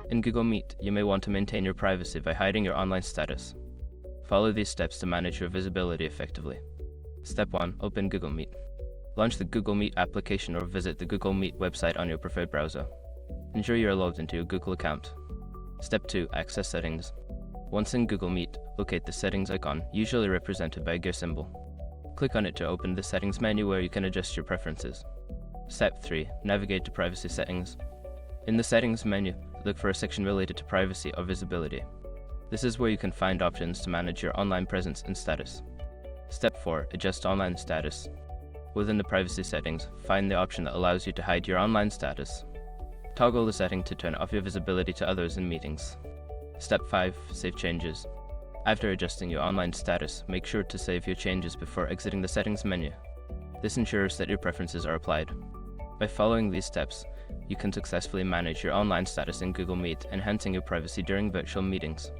In Google Meet, you may want to maintain your privacy by hiding your online status. Follow these steps to manage your visibility effectively. Step 1. Open Google Meet. Launch the Google Meet application or visit the Google Meet website on your preferred browser. Ensure you are logged into your Google account. Step 2. Access Settings. Once in Google Meet, locate the settings icon, usually represented by a gear symbol. Click on it to open the settings menu where you can adjust your preferences. Step 3. Navigate to Privacy Settings. In the settings menu, look for a section related to privacy or visibility. This is where you can find options to manage your online presence and status. Step 4. Adjust online status. Within the privacy settings, find the option that allows you to hide your online status. Toggle the setting to turn off your visibility to others in meetings. Step 5. Save changes. After adjusting your online status, make sure to save your changes before exiting the settings menu. This ensures that your preferences are applied. By following these steps, you can successfully manage your online status in Google Meet, enhancing your privacy during virtual meetings.